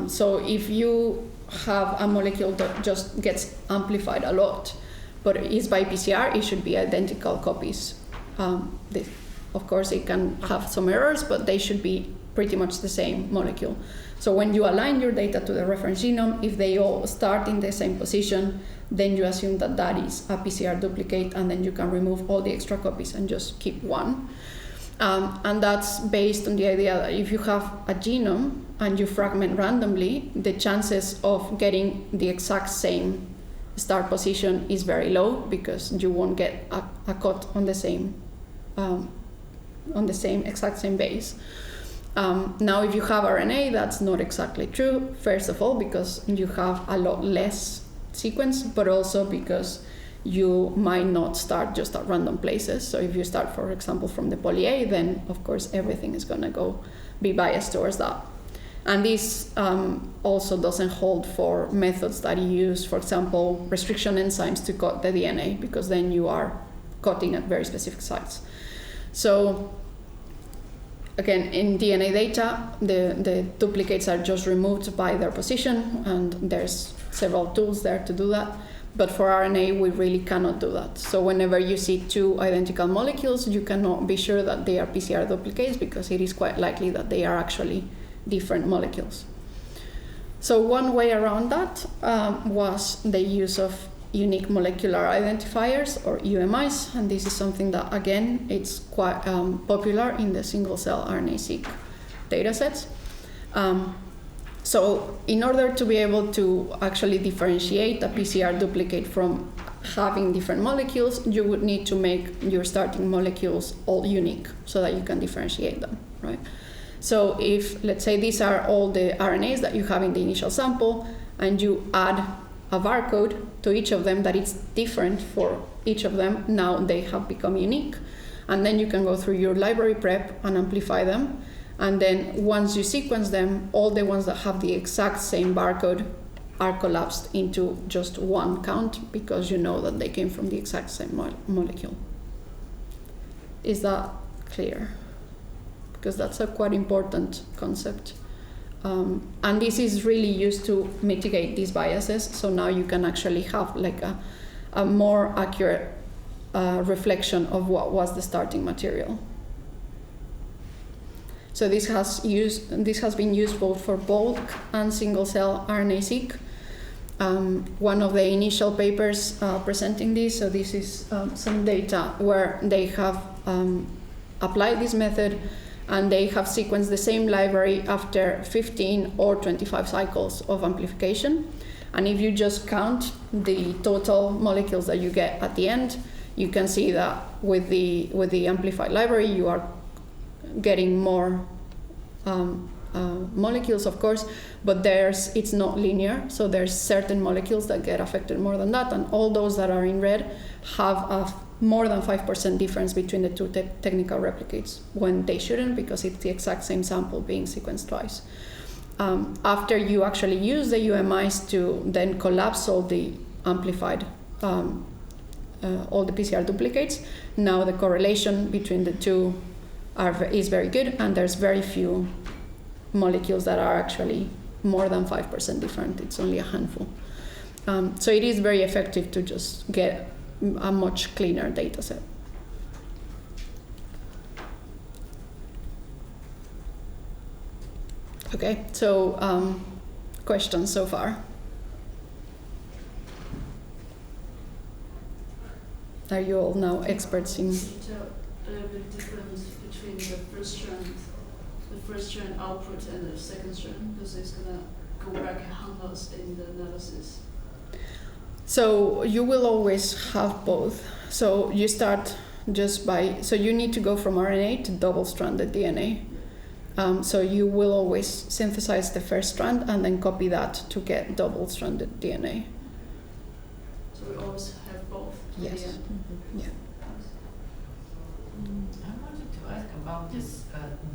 So if you have a molecule that just gets amplified a lot, but is by PCR, it should be identical copies. Of course, it can have some errors, but they should be pretty much the same molecule. So when you align your data to the reference genome, if they all start in the same position, then you assume that that is a PCR duplicate, and then you can remove all the extra copies and just keep one. And that's based on the idea that if you have a genome and you fragment randomly, the chances of getting the exact same start position is very low, because you won't get a cut on the same exact same base. Now, if you have RNA, that's not exactly true. First of all, because you have a lot less sequence, but also because you might not start just at random places. So if you start, for example, from the poly A, then of course everything is going to be biased towards that. And this also doesn't hold for methods that you use, for example, restriction enzymes to cut the DNA, because then you are cutting at very specific sites. So again, in DNA data, the duplicates are just removed by their position, and there's several tools there to do that. But for RNA, we really cannot do that. So whenever you see two identical molecules, you cannot be sure that they are PCR duplicates, because it is quite likely that they are actually different molecules. So one way around that was the use of unique molecular identifiers, or UMIs, and this is something that, again, it's quite popular in the single-cell RNA-seq datasets. So in order to be able to actually differentiate a PCR duplicate from having different molecules, you would need to make your starting molecules all unique so that you can differentiate them, right? So if, let's say, these are all the RNAs that you have in the initial sample, and you add a barcode to each of them that is different for each of them, now they have become unique. And then you can go through your library prep and amplify them. And then once you sequence them, all the ones that have the exact same barcode are collapsed into just one count, because you know that they came from the exact same molecule. Is that clear? Because that's a quite important concept. And this is really used to mitigate these biases. So now you can actually have like a more accurate reflection of what was the starting material. So this has been used both for bulk and single-cell RNA-seq. One of the initial papers presenting this, so this is some data where they have applied this method, and they have sequenced the same library after 15 or 25 cycles of amplification. And if you just count the total molecules that you get at the end, you can see that with the amplified library, you are getting more molecules, of course, but it's not linear. So there's certain molecules that get affected more than that, and all those that are in red have a more than 5% difference between the two technical replicates, when they shouldn't, because it's the exact same sample being sequenced twice. After you actually use the UMIs to then collapse all the amplified, all the PCR duplicates, now the correlation between the two is very good, and there's very few molecules that are actually more than 5% different. It's only a handful. So it is very effective to just get a much cleaner data set. Okay, so questions so far? Are you all now experts in? A big difference between the first strand output and the second strand, because it's gonna go back and help us in the analysis. So you will always have both. So you start so you need to go from RNA to double-stranded DNA. So you will always synthesize the first strand and then copy that to get double-stranded DNA. So we always have both. Yes. Mm-hmm. Yeah. I wanted to ask about this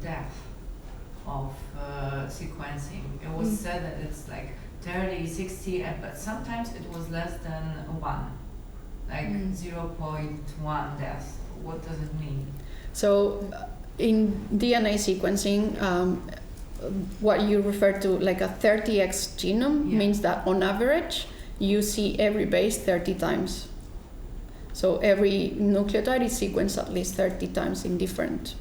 depth of sequencing. It was said that it's like 30, 60, but sometimes it was less than 1, like 0.1 depth. What does it mean? So in DNA sequencing, what you refer to like a 30x genome means that on average, you see every base 30 times. So every nucleotide is sequenced at least 30 times in different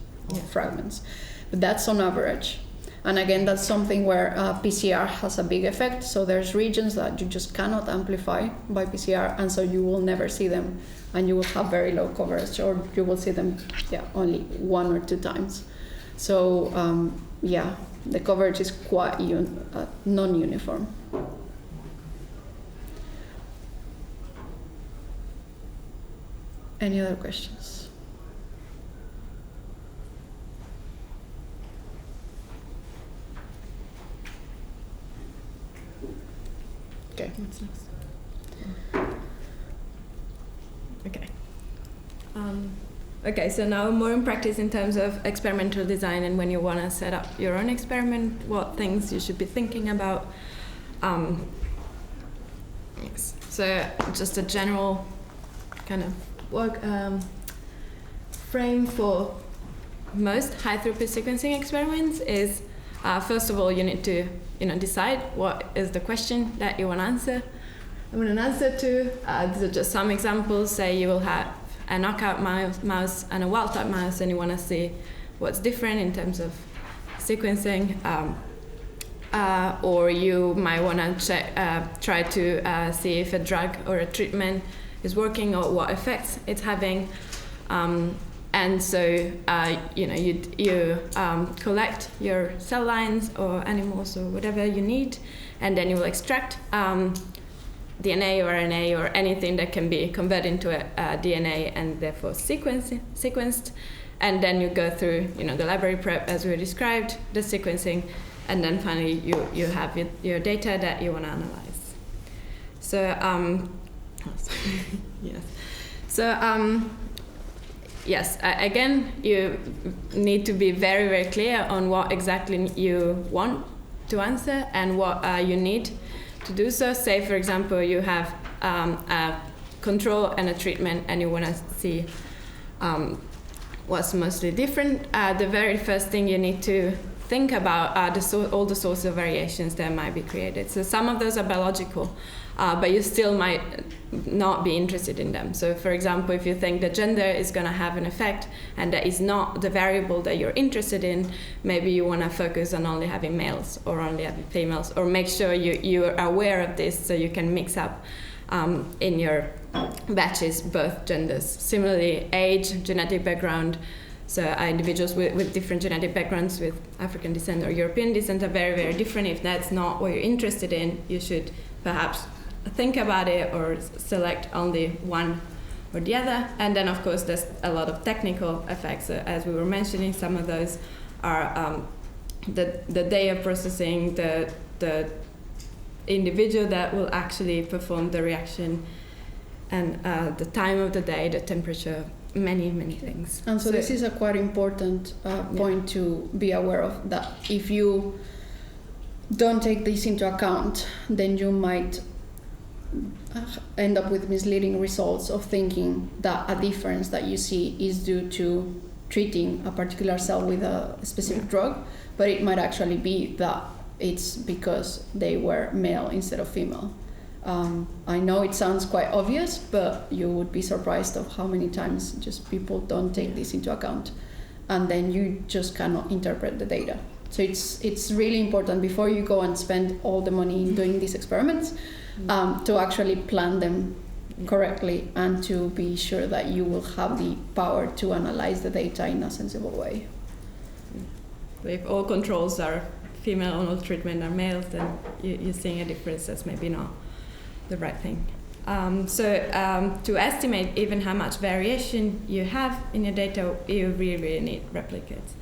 fragments. But that's on average. And again, that's something where PCR has a big effect. So there's regions that you just cannot amplify by PCR, and so you will never see them, and you will have very low coverage, or you will see them only 1 or 2 times. So the coverage is quite non-uniform. Any other questions? Okay. What's next? Okay. Okay, so now more in practice in terms of experimental design, and when you want to set up your own experiment, what things you should be thinking about. Yes. So just a general kind of work frame for most high throughput sequencing experiments is first of all you need to decide what is the question that you want to answer. These are just some examples. Say you will have a knockout mouse and a wild-type mouse, and you want to see what's different in terms of sequencing, or you might want to try to see if a drug or a treatment is working or what effects it's having. And so you collect your cell lines or animals or whatever you need, and then you will extract DNA or RNA or anything that can be converted into a DNA and therefore sequenced. And then you go through the library prep as we described, the sequencing, and then finally you have your data that you want to analyze. So yes. So yes, again, you need to be very, very clear on what exactly you want to answer and what you need to do so. Say, for example, you have a control and a treatment, and you want to see what's mostly different. The very first thing you need to think about are all the sources of variations that might be created. So some of those are biological, but you still might not be interested in them. So for example, if you think the gender is going to have an effect and that is not the variable that you're interested in, maybe you want to focus on only having males or only having females, or make sure you are aware of this so you can mix up in your batches both genders. Similarly, age, genetic background. So individuals with different genetic backgrounds, with African descent or European descent, are very, very different. If that's not what you're interested in, you should perhaps think about it or select only one or the other. And then, of course, there's a lot of technical effects. As we were mentioning, some of those are the data processing, the individual that will actually perform the reaction, and the time of the day, the temperature, many things. And so this is a quite important point to be aware of, that if you don't take this into account, then you might end up with misleading results of thinking that a difference that you see is due to treating a particular cell with a specific drug, but it might actually be that it's because they were male instead of female. I know it sounds quite obvious, but you would be surprised of how many times just people don't take this into account, and then you just cannot interpret the data. So it's really important before you go and spend all the money in doing these experiments to actually plan them correctly and to be sure that you will have the power to analyze the data in a sensible way. If all controls are female and all treatment are males, then you're seeing a difference that's maybe not the right thing. To estimate even how much variation you have in your data, you really need replicates.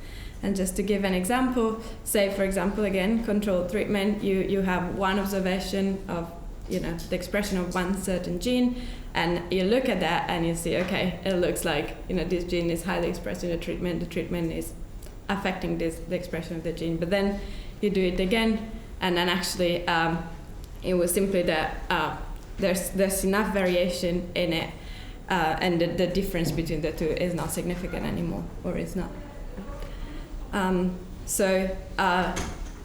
And just to give an example, say for example again, controlled treatment, you have one observation of the expression of one certain gene, and you look at that and you see, okay, it looks like this gene is highly expressed in the treatment is affecting the expression of the gene. But then you do it again, and then actually it was simply that there's enough variation in it, and the difference between the two is not significant anymore, or is not.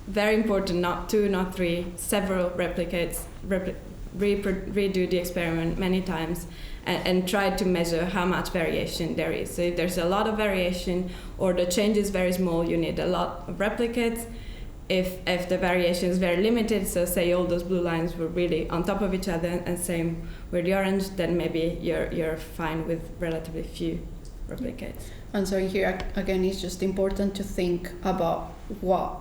Very important, not 2, not 3, several replicates, redo the experiment many times, and try to measure how much variation there is. So if there's a lot of variation or the change is very small, you need a lot of replicates. if the variation is very limited, so say all those blue lines were really on top of each other, and same with the orange, then maybe you're fine with relatively few replicates. And so here again, it's just important to think about what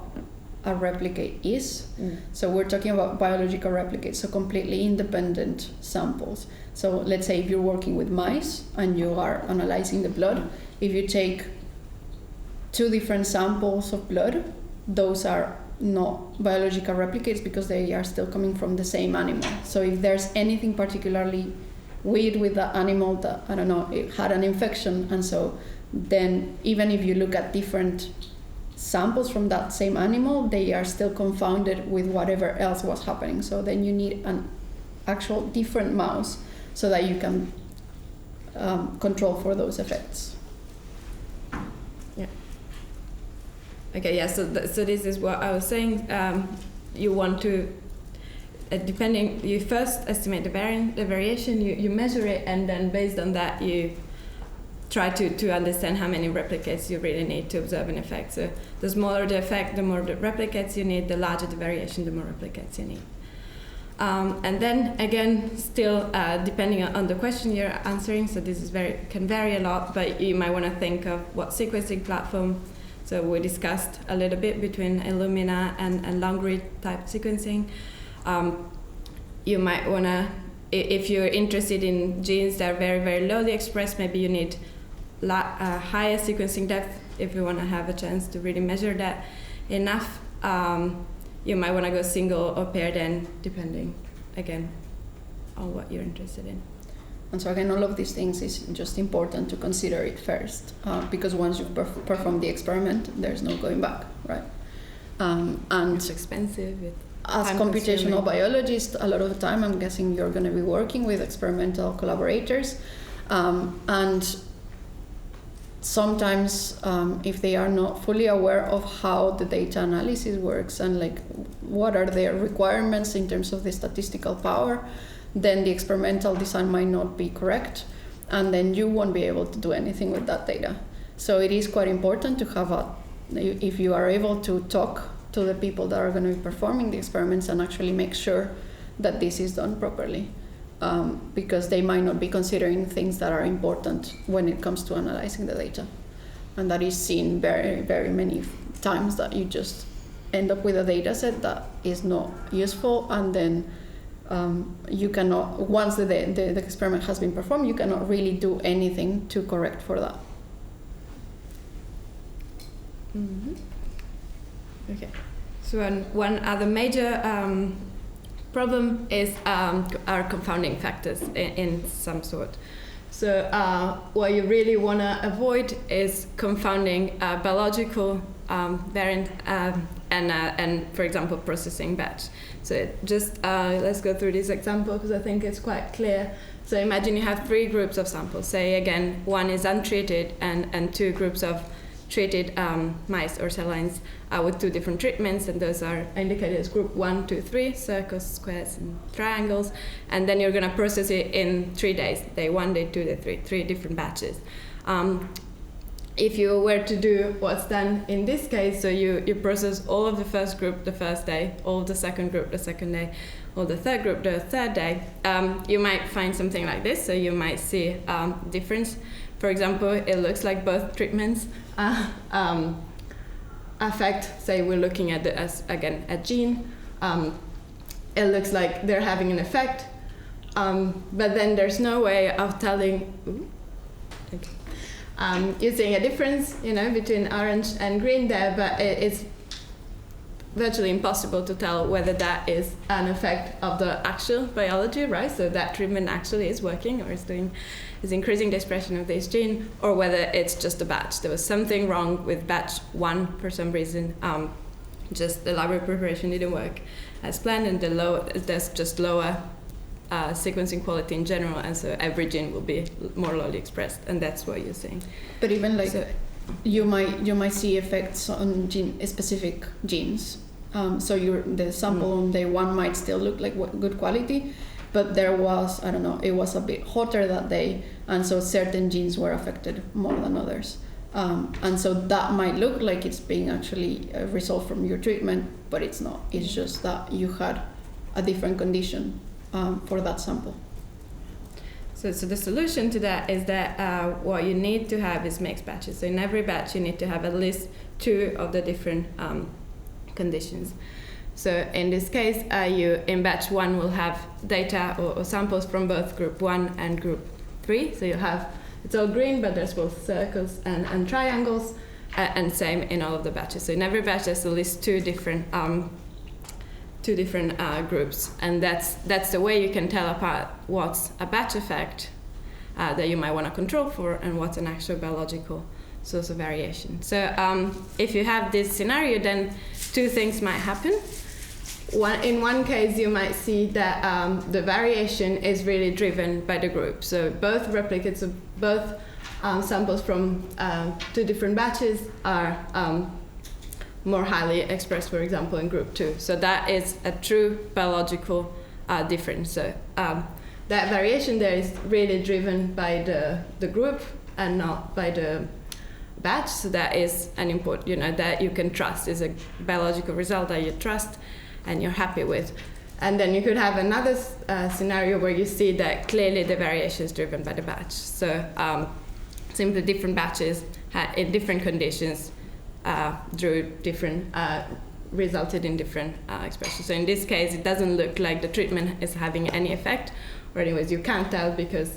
a replicate is. So we're talking about biological replicates, so completely independent samples. So let's say if you're working with mice and you are analyzing the blood, if you take 2 different samples of blood, those are not biological replicates because they are still coming from the same animal. So if there's anything particularly weird with the animal that, I don't know, it had an infection, and so then even if you look at different samples from that same animal, they are still confounded with whatever else was happening. So then you need an actual different mouse so that you can control for those effects. Okay, yeah, so this is what I was saying. You want to, you first estimate the variation, you measure it, and then based on that you try to understand how many replicates you really need to observe an effect. So the smaller the effect, the more the replicates you need, the larger the variation, the more replicates you need. And then again, still depending on the question you're answering, so this is can vary a lot, but you might want to think of what sequencing platform. So we discussed a little bit between Illumina and long-read type sequencing. You might want to, if you're interested in genes that are very, very lowly expressed, maybe you need higher sequencing depth if you want to have a chance to really measure that enough. You might want to go single or paired end, depending, again, on what you're interested in. And so again, all of these things is just important to consider it first, because once you've performed the experiment, there's no going back, right? And it's expensive. As computational biologists, a lot of the time, I'm guessing you're going to be working with experimental collaborators, and sometimes if they are not fully aware of how the data analysis works and like what are their requirements in terms of the statistical power, then the experimental design might not be correct, and then you won't be able to do anything with that data. So it is quite important to have if you are able to talk to the people that are going to be performing the experiments and actually make sure that this is done properly, because they might not be considering things that are important when it comes to analyzing the data. And that is seen very, very many times, that you just end up with a data set that is not useful, and then you cannot, once the experiment has been performed, you cannot really do anything to correct for that. Mm-hmm. Okay. So one other major problem is our confounding factors in some sort. So what you really want to avoid is confounding biological variant and for example, processing batch. So just let's go through this example because I think it's quite clear. So imagine you have 3 groups of samples. Say again, one is untreated and 2 groups of treated mice or cell lines with 2 different treatments, and those are indicated as group 1, 2, 3, circles, squares, and triangles. And then you're going to process it in 3 days, day 1, day 2, day 3, 3 different batches. If you were to do what's done in this case, so you process all of the first group the first day, all of the second group the second day, all the third group the third day, you might find something like this. So you might see difference. For example, it looks like both treatments affect, say we're looking at a gene, it looks like they're having an effect, but then there's no way of telling, you're seeing a difference, between orange and green there, but it's virtually impossible to tell whether that is an effect of the actual biology, right? So that treatment actually is working or is increasing the expression of this gene, or whether it's just a batch. There was something wrong with batch 1 for some reason. Just the library preparation didn't work as planned, and there's just lower sequencing quality in general, and so every gene will be more lowly expressed, and that's what you're seeing. But even you might see effects on specific genes. So the sample on day 1 might still look like good quality, but there was, it was a bit hotter that day, and so certain genes were affected more than others. And so that might look like it's being actually a result from your treatment, but it's not. It's just that you had a different condition for that sample. So the solution to that is that what you need to have is mixed batches. So in every batch you need to have at least 2 of the different conditions. So in this case, you in batch 1 will have data or samples from both group 1 and group 3. So you have, it's all green, but there's both circles and triangles, and same in all of the batches. So in every batch there's at least 2 different groups, and that's the way you can tell apart what's a batch effect that you might want to control for and what's an actual biological source of variation. So if you have this scenario, then 2 things might happen. In one case, you might see that the variation is really driven by the group. So both replicates of both samples from 2 different batches are more highly expressed, for example, in group 2. So that is a true biological difference. So that variation there is really driven by the group and not by the batch. So that is an input, that you can trust, is a biological result that you trust and you're happy with. And then you could have another scenario where you see that clearly the variation is driven by the batch. So simply different batches in different conditions resulted in different expressions. So in this case, it doesn't look like the treatment is having any effect, or anyways, you can't tell because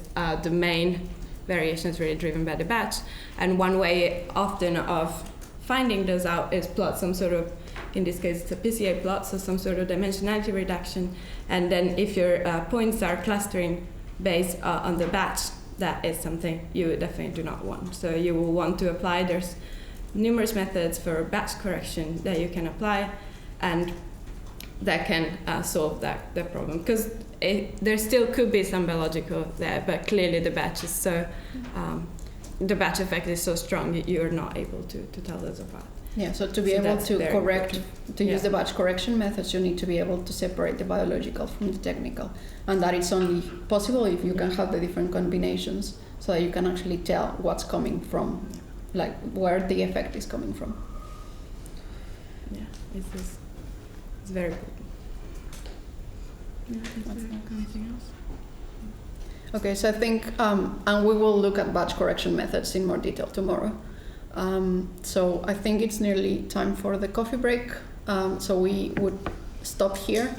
the main variation is really driven by the batch. And one way often of finding those out is plot some sort of, in this case it's a PCA plot, so some sort of dimensionality reduction. And then if your points are clustering based on the batch, that is something you definitely do not want. So you will want to apply, there's numerous methods for batch correction that you can apply, and that can solve that problem. Because there still could be some biological there, but clearly the batch is so, the batch effect is so strong you're not able to tell those apart. Yeah, so to be able to correct, use the batch correction methods, you need to be able to separate the biological from the technical. And that is only possible if you can have the different combinations so that you can actually tell what's coming from, like where the effect is coming from. Yeah, it's very important. Yeah, anything else? Okay, so I think, and we will look at batch correction methods in more detail tomorrow. So I think it's nearly time for the coffee break. So we would stop here